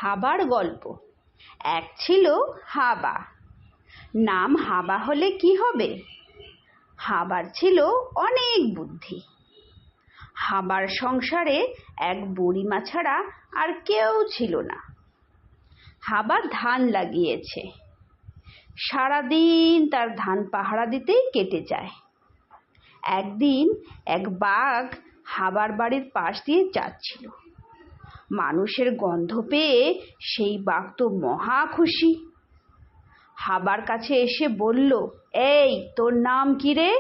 হাবার গল্প। এক ছিল হাবা। নাম হাবা হলে কি হবে? হাবার ছিল অনেক বুদ্ধি। হাবার সংসারে এক বুড়িমা ছাড়া আর কেউ ছিল না। হাবা ধান লাগিয়েছে। সারাদিন তার ধান পাহারা দিতেই কেটে যায়। একদিন এক বাঘ হাবার বাড়ির পাশ দিয়ে যাচ্ছিল। মানুষের গন্ধ পেয়ে সেই বাঘ তো মহা খুশি। হাবার কাছে এসে বলল, এই তোর নাম কি রে?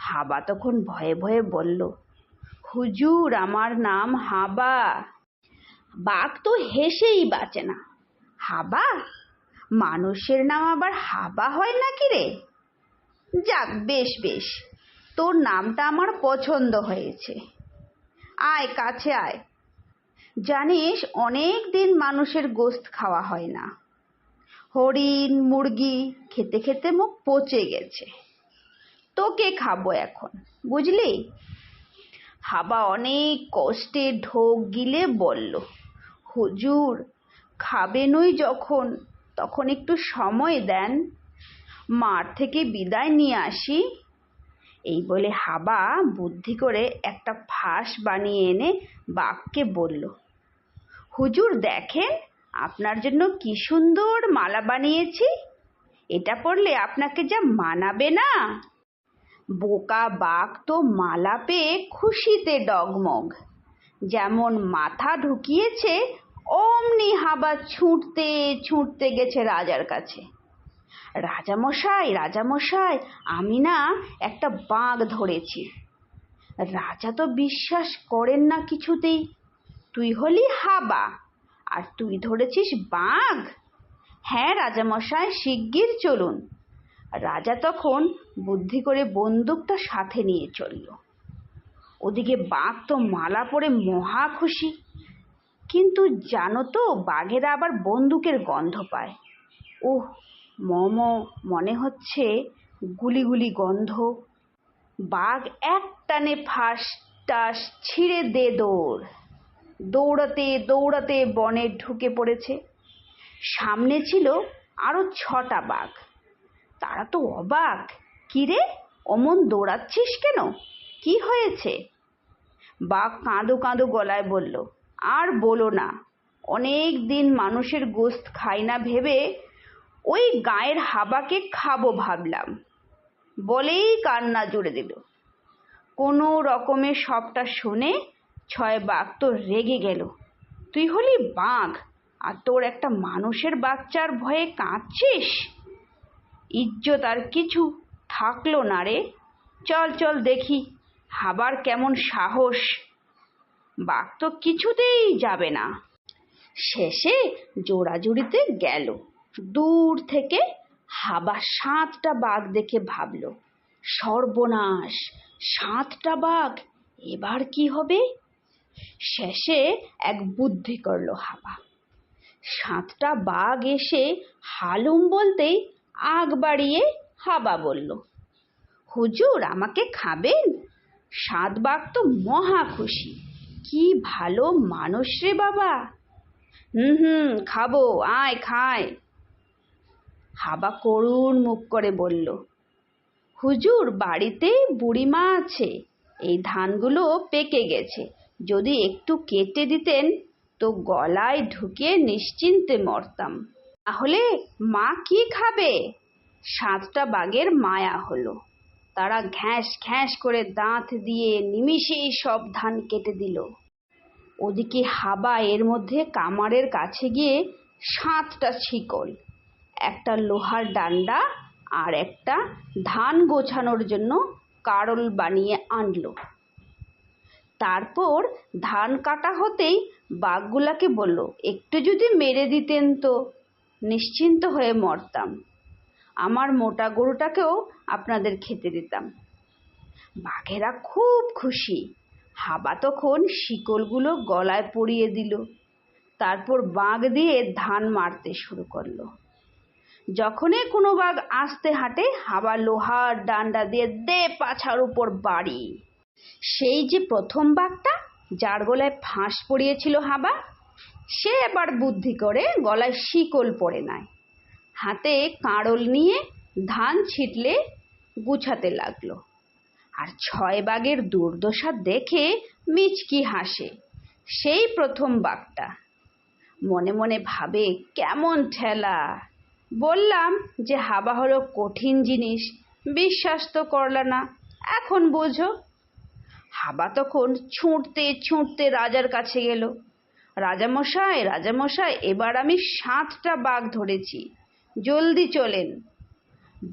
হাবা তখন ভয়ে ভয়ে বলল, হুজুর আমার নাম হাবা। বাঘ তো হেসেই বাঁচে না। হাবা? মানুষের নাম আবার হাবা হয় নাকি রে? যাক, বেশ বেশ, তোর নামটা আমার পছন্দ হয়েছে। আয় কাছে আয়। জানিস, অনেক দিন মানুষের গোশত খাওয়া হয় না। হরিণ মুরগি খেতে খেতে মুখ পচে গেছে। তোকে খাবো এখন, বুঝলি? হাবা অনেক কষ্টে ঢোক গিলে বলল, হুজুর খাবেনই যখন, তখন একটু সময় দেন, মাঠ থেকে বিদায় নিয়ে আসি। এই বলে হাবা বুদ্ধি করে একটা ফাঁস বানিয়ে এনে বাঘকে বলল, হুজুর দেখেন, আপনার জন্য কি সুন্দর মালা বানিয়েছি। এটা পরলে আপনাকে যা মানাবে না। বোকা বাঘ তো মালা পেয়ে খুশিতে ডগমগ। যেমন মাথা ঢুকিয়েছে অমনি হাবা ছুটতে ছুটতে গেছে রাজার কাছে। রাজামশাই, রাজামশাই, আমি না একটা বাঘ ধরেছি। রাজা তো বিশ্বাস করেন না কিছুতেই। তুই হলি হাবা আর তুই ধরেছিস বাঘ? হ্যাঁ রাজামশাই, শিগগির চলুন। রাজা তখন বুদ্ধি করে বন্দুকটা সাথে নিয়ে চলল। ওদিকে বাঘ তো মালা পরে মহা খুশি। কিন্তু জানো তো, বাঘেরা আবার বন্দুকের গন্ধ পায়। ওহ, মনে হচ্ছে গুলি গুলি গন্ধ। বাঘ এক টানে ফাঁস টাস ছিঁড়ে দে দৌড়। দৌড়াতে দৌড়াতে বনে ঢুকে পড়েছে। সামনে ছিল আরো 6টা বাঘ। তারা তো অবাক, কিরে অমন দৌড়াচ্ছিস কেন? কি হয়েছে? বাঘ কাঁদো কাঁদো গলায় বলল, আর বলো না, অনেক দিন মানুষের গোশত খাই না ভেবে ওই গায়ের হাবাকে খাবো ভাবলাম। বলেই কান্না জুড়ে দিল। কোনো রকমে সবটা শুনে 6 বাঘ তো রেগে গেল। তুই হলি বাঘ আর তোর একটা মানুষের বাচ্চার ভয়ে কাঁদছিস? ইজ্জত আর কিছু থাকলো না রে। চল চল দেখি হাবার কেমন সাহস। বাঘ তো কিছুতেই যাবে না। শেষে জোড়াজুড়িতে গেল। দূর থেকে হাবা 7টা বাঘ দেখে ভাবল, সর্বনাশ, 7টা বাঘ, এবার কি হবে? শেষে এক বুদ্ধি করলো হাবা। 7টা বাঘ এসে হালুম বলতেই আগ বাড়িয়ে হাবা বলল, হুজুর আমাকে খাবেন? 7 বাঘ তো মহা খুশি। কি ভালো মানুষ রে বাবা। হুম, খাবো, আয় খায়। হাবা করুণ মুখ করে বলল, হুজুর বাড়িতে বুড়িমা আছে, এই ধানগুলো পেকে গেছে, যদি একটু কেটে দিতেন তো গলায় ঢুকিয়ে নিশ্চিন্তে মরতাম। তাহলে মা কি খাবে? 7টা বাঘের মায়া হলো। তারা ঘ্যাঁস ঘ্যাঁস করে দাঁত দিয়ে নিমিষেই সব ধান কেটে দিল। ওদিকে হাবা এর মধ্যে কামারের কাছে গিয়ে 7টা শিকল, একটা লোহার ডান্ডা আর একটা ধান গোছানোর জন্য কারল বানিয়ে আনলো। তারপর ধান কাটা হতেই বাঘগুলাকে বলল, একটু যদি মেরে দিতেন তো নিশ্চিন্ত হয়ে মরতাম। আমার মোটা গরুটাকেও আপনাদের খেতে দিতাম। বাঘেরা খুব খুশি। হাবা তখন শিকলগুলো গলায় পরিয়ে দিল। তারপর বাঘ দিয়ে ধান মারতে শুরু করলো। যখনই কোনো বাঘ আস্তে হাঁটে, হাবা লোহার ডান্ডা দিয়ে দে পাছার উপর বাড়ি। সেই যে প্রথম বাঘটা যার গলায় ফাঁস পড়িয়েছিল হাবা, সে এবার বুদ্ধি করে গলায় শিকল পরে নেয়, হাতে কাঁড়ল নিয়ে ধান ছিটলে গুছাতে লাগলো। আর 6 বাঘের দুর্দশা দেখে মিচকি হাসে সেই প্রথম বাঘটা। মনে মনে ভাবে, কেমন ঠেলা! বললাম যে হাবা হলো কঠিন জিনিস, বিশ্বাস তো করলা না, এখন বোঝো। হাবা তখন ছুটতে ছুটতে রাজার কাছে গেল। রাজামশাই, রাজামশাই, এবার আমি 7টা বাঘ ধরেছি, জলদি চলেন,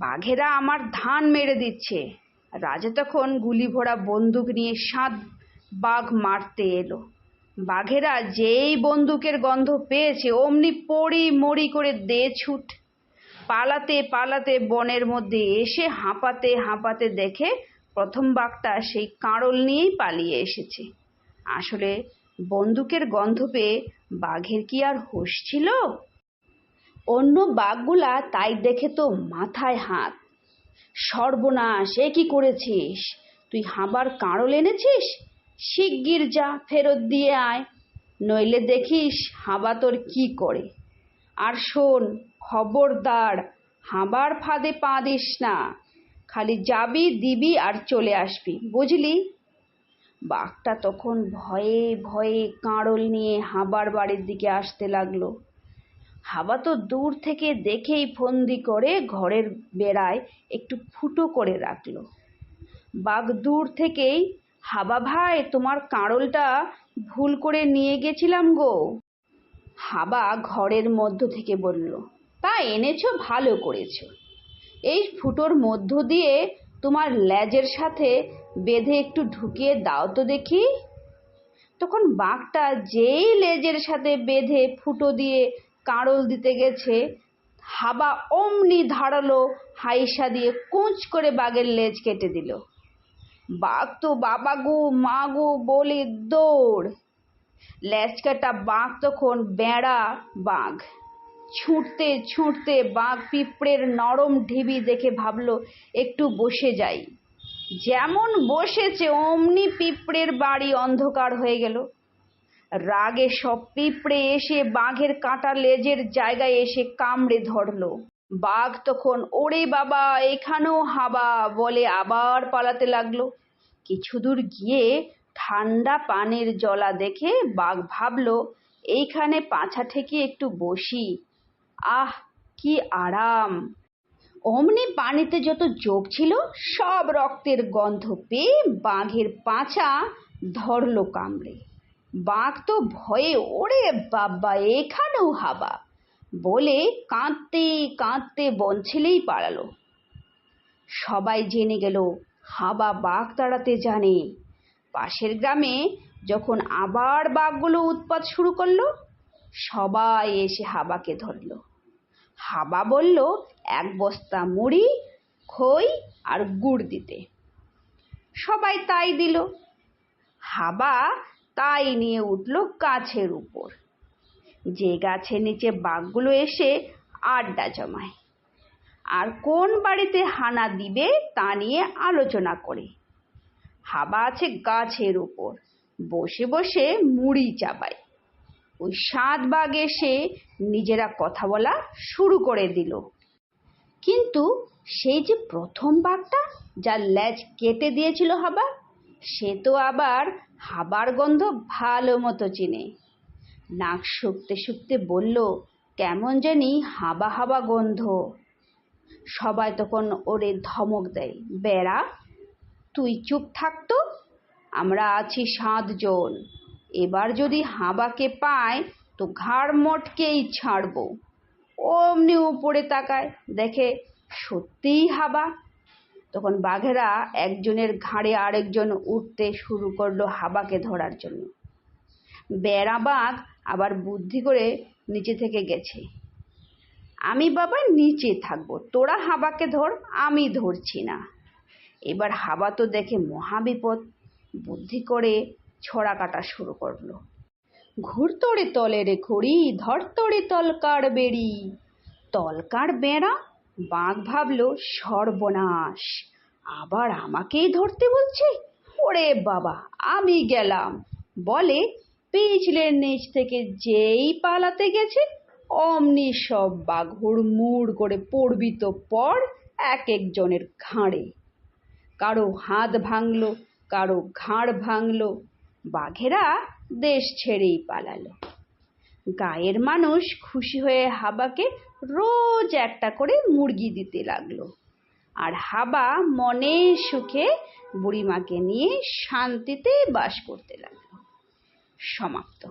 বাঘেরা আমার ধান মেরে দিচ্ছে। রাজা তখন গুলি ভরা বন্দুক নিয়ে 7 বাঘ মারতে এলো। বাঘেরা যেই বন্দুকের গন্ধ পেয়েছে অমনি পড়ি মরি করে দে ছুট। পালাতে পালাতে বনের মধ্যে এসে হাঁপাতে হাঁপাতে দেখে প্রথম বাঘটা সেই কাঁড়ল নিয়েই পালিয়ে এসেছে। আসলে বন্দুকের গন্ধ পেয়ে বাঘের কি আর হুঁশ ছিল? অন্য বাঘগুলা তাই দেখে তো মাথায় হাত। সর্বনাশ, এ কি করেছিস? তুই হাবার কাঁড়ল এনেছিস? শিগগির যা, ফেরত দিয়ে আয়, নইলে দেখিস হাবা তোর কি করে। আর শোন, খবরদার হাবার ফাঁদে পা দিস না, খালি যাবি দিবি আর চলে আসবি, বুঝলি? বাঘটা তখন ভয়ে ভয়ে কাঁড়ল নিয়ে হাবার বাড়ির দিকে আসতে লাগলো। হাবা তো দূর থেকে দেখেই ফন্দি করে ঘরের বেড়ায় একটু ফুটো করে রাখলো। বাঘ দূর থেকেই, হাবা ভাই, তোমার কাঁড়লটা ভুল করে নিয়ে গেছিলাম গো। হাবা ঘরের মধ্য থেকে বলল, তা এনেছো, ভালো করেছো। এই ফুটোর মধ্য দিয়ে তোমার লেজের সাথে বেঁধে একটু ঢুকিয়ে দাও তো দেখি। তখন বাঘটা যেই লেজের সাথে বেঁধে ফুটো দিয়ে কাঁড়ল দিতে গেছে, হাবা অমনি ধারালো হাইসা দিয়ে কুঁচ করে বাঘের লেজ কেটে দিল। বাঘ তো বাবা গো মা গো বলে দৌড়। লেজ কাটা বাঘ তখন বেড়া বাঘ। ছুটতে ছুটতে বাঘ পিঁপড়ের নরম ঢিবি দেখে ভাবলো একটু বসে যাই। যেমন বসেছে অমনি পিঁপড়ের বাড়ি অন্ধকার হয়ে গেল। রাগে সব পিঁপড়ে এসে বাঘের কাটা লেজের জায়গায় এসে কামড়ে ধরলো। বাঘ তখন ওরে বাবা, এখানেও হাবা বলে আবার পালাতে লাগলো। কিছু দূর গিয়ে ঠান্ডা পানির জলা দেখে বাঘ ভাবলো, এইখানে পাছা ঠেকিয়ে একটু বসি, আহ কি আরাম। অমনি পানিতে যত যোগ ছিল সব রক্তের গন্ধ পেয়ে বাঘের পাছা ধরলো কামড়ে। বাঘ তো ভয়ে ওরে বাবা, এখানেও হাবা বলে কাঁদতে কাঁদতে বন ছেলেই পালালো। সবাই জেনে গেল হাবা বাঘ তাড়াতে জানে। পাশের গ্রামে যখন আবার বাঘগুলো উৎপাত শুরু করলো, সবাই এসে হাবাকে ধরলো। হাবা বলল 1 বস্তা মুড়ি, খই আর গুড় দিতে। সবাই তাই দিল। হাবা তাই নিয়ে উঠল গাছের উপর। যে গাছের নিচে বাঘগুলো এসে আড্ডা জমায় আর কোন বাড়িতে হানা দিবে তা নিয়ে আলোচনা করে। হাবা আছে গাছের উপর বসে বসে মুড়ি চাবায়। ওই 7 বাঘ এসে নিজেরা কথা বলা শুরু করে দিল। কিন্তু সেই যে প্রথম বাঘটা যার লেজ কেটে দিয়েছিল হাবা, সে তো আবার হাবার গন্ধ ভালো মতো চিনে। নাক শুকতে শুকতে বলল, কেমন জানি হাবা হাবা গন্ধ। সবাই তখন ওরে ধমক দেয়, বেড়া তুই চুপ থাকতো, আমরা আছি 7 জন, এবার যদি হাবাকে পায় তো ঘাড় মটকেই ছাড়বো। অমনি উপরে তাকায়, দেখে সত্যিই হাবা। তখন বাঘেরা একজনের ঘাড়ে আরেকজন উঠতে শুরু করলো হাবাকে ধরার জন্য। বেড়া বাঘ আবার বুদ্ধি করে নিচে থেকে গেছে, আমি বাবা নিচে থাকবো, তোরা হাবাকে ধর, আমি ধরছি না। এবার হাবা তো দেখে মহাবিপদ, বুদ্ধি করে ছড়া কাটা শুরু করলো। ঘুরতরে তলের খড়ি, ধরতরে তলকার বেড়ি। তলকার বেড়া। বাঘ ভাবলো, সর্বনাশ, আবার আমাকেই ধরতে বলছে, ওরে বাবা আমি গেলাম বলে পিছলের নিচ থেকে যেই পালাতে গেছে অমনি সব বাঘ হুড়মুড় করে পড়বি তো পড় এক একজনের ঘাড়ে। কারো হাত ভাঙলো, কারো ঘাড় ভাঙলো। বাঘেরা দেশ ছেড়েই পালালো। গায়ের মানুষ খুশি হয়ে হাবাকে রোজ একটা করে মুরগি দিতে লাগলো। আর হাবা মনের সুখে বুড়িমাকে নিয়ে শান্তিতে বাস করতে লাগলো। সমাপ্ত।